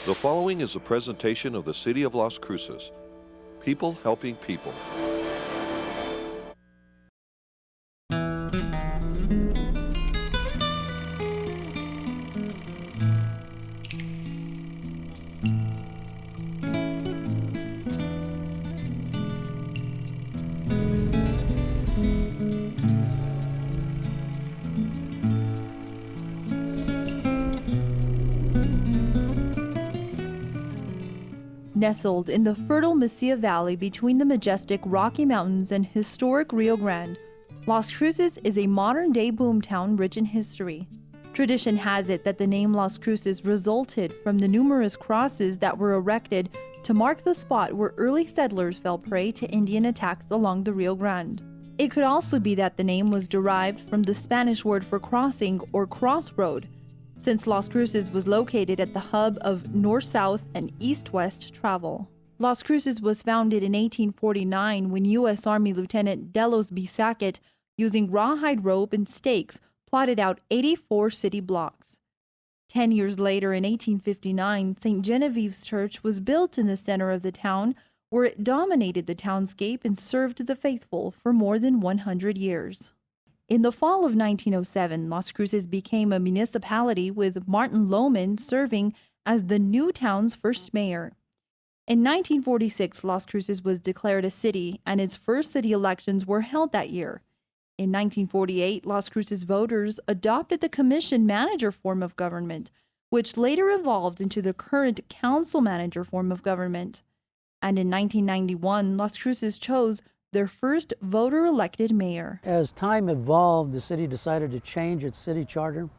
The following is a presentation of the City of Las Cruces. People helping people. Nestled in the fertile Mesilla Valley between the majestic Rocky Mountains and historic Rio Grande, Las Cruces is a modern-day boomtown rich in history. Tradition has it that the name Las Cruces resulted from the numerous crosses that were erected to mark the spot where early settlers fell prey to Indian attacks along the Rio Grande. It could also be that the name was derived from the Spanish word for crossing or crossroad, since Las Cruces was located at the hub of north-south and east-west travel. Las Cruces was founded in 1849 when U.S. Army Lieutenant Delos B. Sackett, using rawhide rope and stakes, plotted out 84 city blocks. 10 years later, in 1859, St. Genevieve's Church was built in the center of the town, where it dominated the townscape and served the faithful for more than 100 years. In the fall of 1907, Las Cruces became a municipality with Martin Lohman serving as the new town's first mayor. In 1946, Las Cruces was declared a city, and its first city elections were held that year. In 1948, Las Cruces voters adopted the commission-manager form of government, which later evolved into the current council-manager form of government. And in 1991, Las Cruces chose their first voter-elected mayor. As time evolved, the city decided to change its city charter,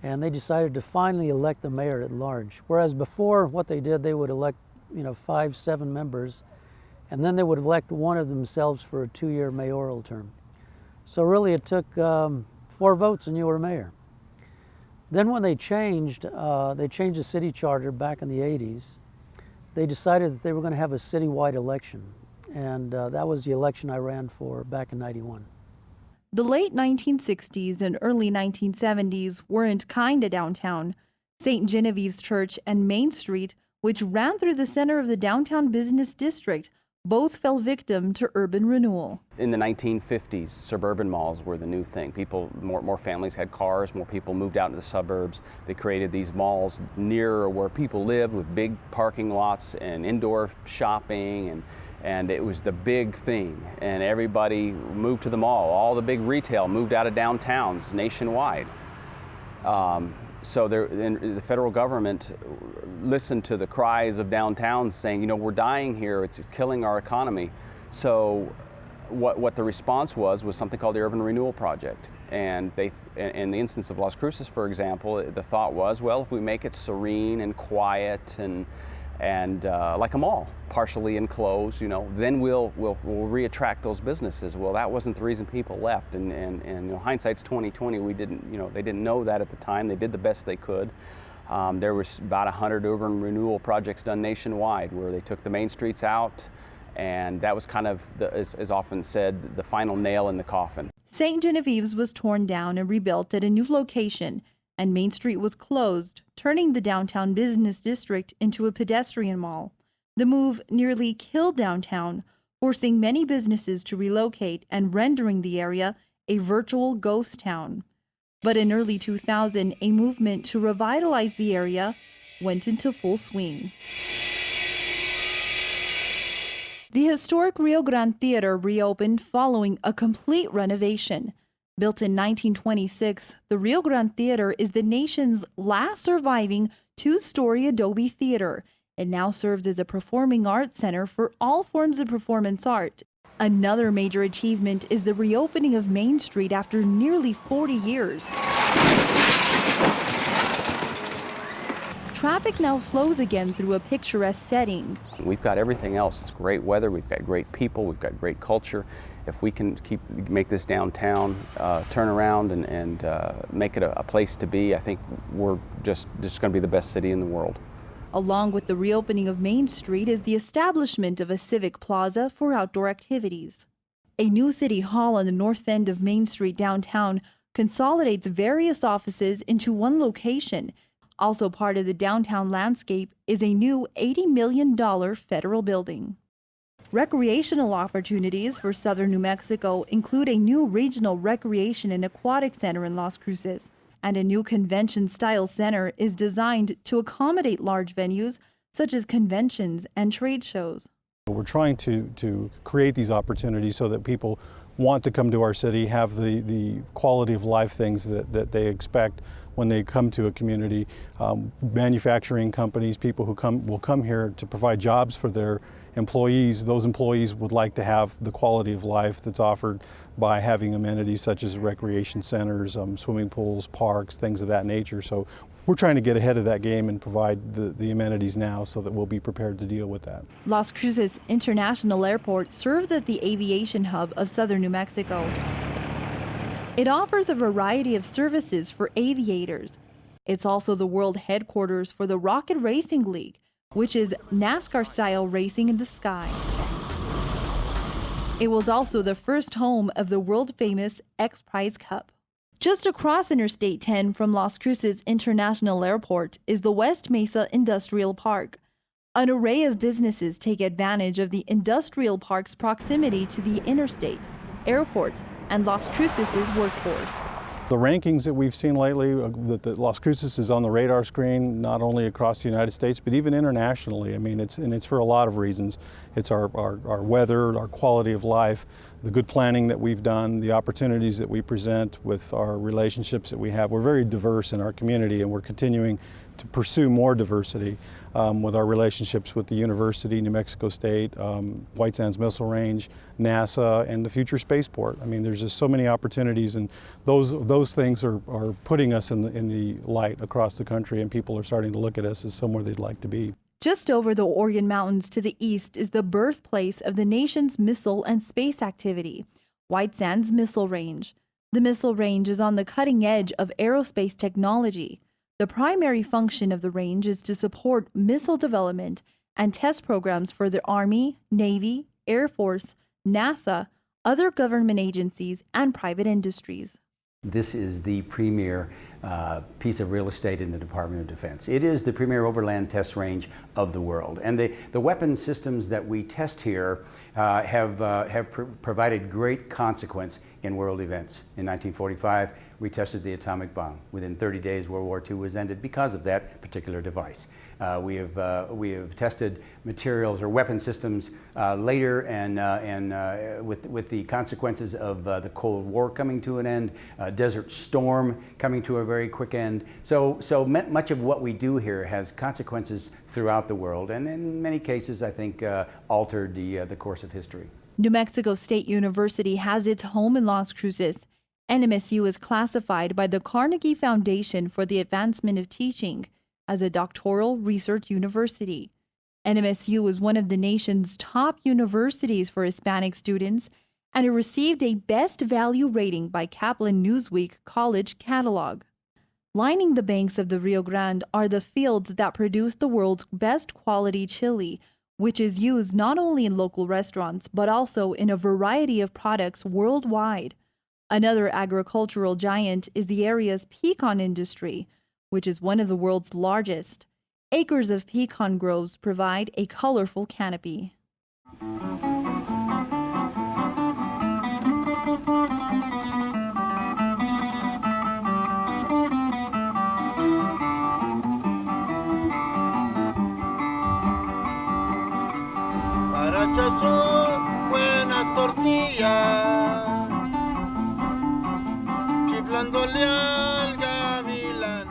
and they decided to finally elect the mayor at large. Whereas before, what they did, they would elect 5, 7 members, and then they would elect one of themselves for a 2-year mayoral term. So really it took 4 votes and you were mayor. Then when they changed the city charter back in the 80s, they decided that they were going to have a citywide election. And that was the election I ran for back in '91. The late 1960s and early 1970s weren't kind to downtown. St. Genevieve's Church and Main Street, which ran through the center of the downtown business district, both fell victim to urban renewal. In the 1950s, suburban malls were the new thing. More families had cars, more people moved out into the suburbs. They created these malls near where people lived with big parking lots and indoor shopping, and it was the big thing. And everybody moved to the mall. All the big retail moved out of downtowns nationwide. So the federal government listened to the cries of downtowns saying, we're dying here, it's killing our economy. So what the response was something called the Urban Renewal Project. And in the instance of Las Cruces, for example, the thought was, well, if we make it serene and quiet and like a mall, partially enclosed, then we'll reattract those businesses. Well, that wasn't the reason people left, and hindsight's 20/20. They didn't know that at the time. They did the best they could. There was about 100 urban renewal projects done nationwide, where they took the main streets out, and that was kind of, as often said, the final nail in the coffin. St. Genevieve's was torn down and rebuilt at a new location, and Main Street was closed, turning the downtown business district into a pedestrian mall. The move nearly killed downtown, forcing many businesses to relocate and rendering the area a virtual ghost town. But in early 2000, a movement to revitalize the area went into full swing. The historic Rio Grande Theater reopened following a complete renovation. Built in 1926, the Rio Grande Theater is the nation's last surviving 2-story adobe theater. It now serves as a performing arts center for all forms of performance art. Another major achievement is the reopening of Main Street after nearly 40 years. Traffic now flows again through a picturesque setting. We've got everything else. It's great weather, we've got great people, we've got great culture. If we can make this downtown turn around and make it a place to be, I think we're just going to be the best city in the world. Along with the reopening of Main Street is the establishment of a civic plaza for outdoor activities. A new city hall on the north end of Main Street downtown consolidates various offices into one location. Also part of the downtown landscape is a new $80 million federal building. Recreational opportunities for southern New Mexico include a new regional recreation and aquatic center in Las Cruces, and a new convention-style center is designed to accommodate large venues such as conventions and trade shows. We're trying to create these opportunities so that people want to come to our city, have the quality of life things that they expect when they come to a community. Manufacturing companies, people who will come here to provide jobs for their employees. Those employees would like to have the quality of life that's offered by having amenities such as recreation centers, swimming pools, parks, things of that nature. So we're trying to get ahead of that game and provide the amenities now so that we'll be prepared to deal with that. Las Cruces International Airport serves as the aviation hub of southern New Mexico. It offers a variety of services for aviators. It's also the world headquarters for the Rocket Racing League, which is NASCAR-style racing in the sky. It was also the first home of the world-famous X Prize Cup. Just across Interstate 10 from Las Cruces International Airport is the West Mesa Industrial Park. An array of businesses take advantage of the industrial park's proximity to the interstate, airport, and Las Cruces' workforce. The rankings that we've seen lately, that Las Cruces is on the radar screen, not only across the United States, but even internationally. I mean, it's for a lot of reasons. It's our weather, our quality of life, the good planning that we've done, the opportunities that we present with our relationships that we have. We're very diverse in our community, and we're continuing to pursue more diversity with our relationships with the University, New Mexico State, White Sands Missile Range, NASA, and the future spaceport. I mean, there's just so many opportunities, and those things are putting us in the light across the country, and people are starting to look at us as somewhere they'd like to be. Just over the Organ Mountains to the east is the birthplace of the nation's missile and space activity, White Sands Missile Range. The missile range is on the cutting edge of aerospace technology. The primary function of the range is to support missile development and test programs for the Army, Navy, Air Force, NASA, other government agencies, and private industries. This is the premier piece of real estate in the Department of Defense. It is the premier overland test range of the world. And the weapon systems that we test here have provided great consequence in world events. In 1945, we tested the atomic bomb. Within 30 days, World War II was ended because of that particular device. We have tested materials or weapon systems later, and with the consequences of the Cold War coming to an end, Desert Storm coming to a very quick end. So much of what we do here has consequences throughout the world, and in many cases, I think, altered the course of history. New Mexico State University has its home in Las Cruces. NMSU is classified by the Carnegie Foundation for the Advancement of Teaching as a doctoral research university. NMSU is one of the nation's top universities for Hispanic students, and it received a Best Value rating by Kaplan Newsweek College Catalog. Lining the banks of the Rio Grande are the fields that produce the world's best quality chili, which is used not only in local restaurants, but also in a variety of products worldwide. Another agricultural giant is the area's pecan industry, which is one of the world's largest. Acres of pecan groves provide a colorful canopy. Buenas tortillas, chiflándole al gavilán.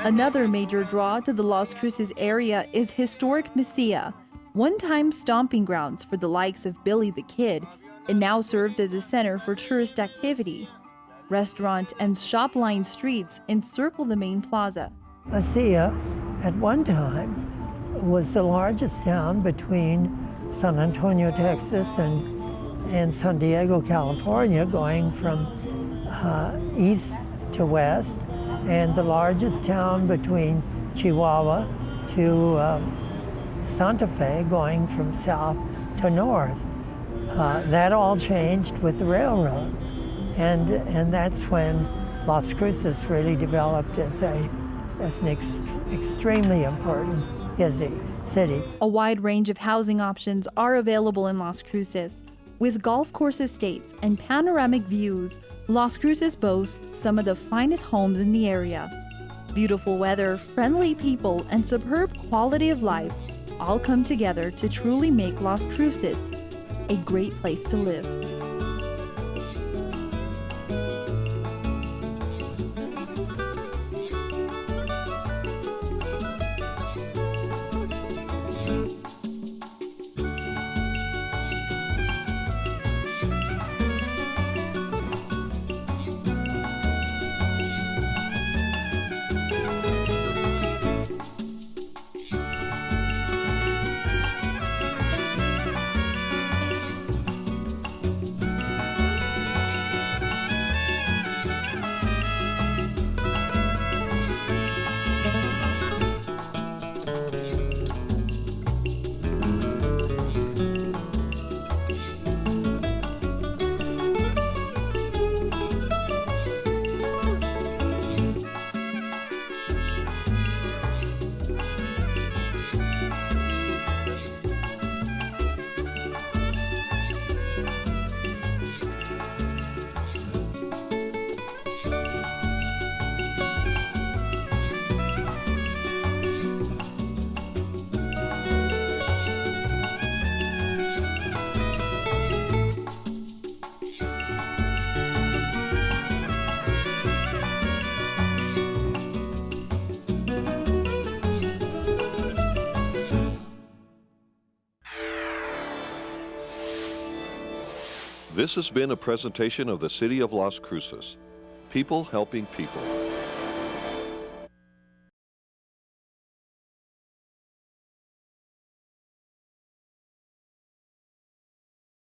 Another major draw to the Las Cruces area is historic Mesilla. One-time stomping grounds for the likes of Billy the Kid, it now serves as a center for tourist activity. Restaurant and shop-lined streets encircle the main plaza. Mesilla, at one time, was the largest town between San Antonio, Texas, and San Diego, California, going from east to west, and the largest town between Chihuahua to Santa Fe, going from south to north. That all changed with the railroad, and that's when Las Cruces really developed as a as an extremely important city. A wide range of housing options are available in Las Cruces. With golf course estates and panoramic views, Las Cruces boasts some of the finest homes in the area. Beautiful weather, friendly people, and superb quality of life all come together to truly make Las Cruces a great place to live. This has been a presentation of the City of Las Cruces. People helping people.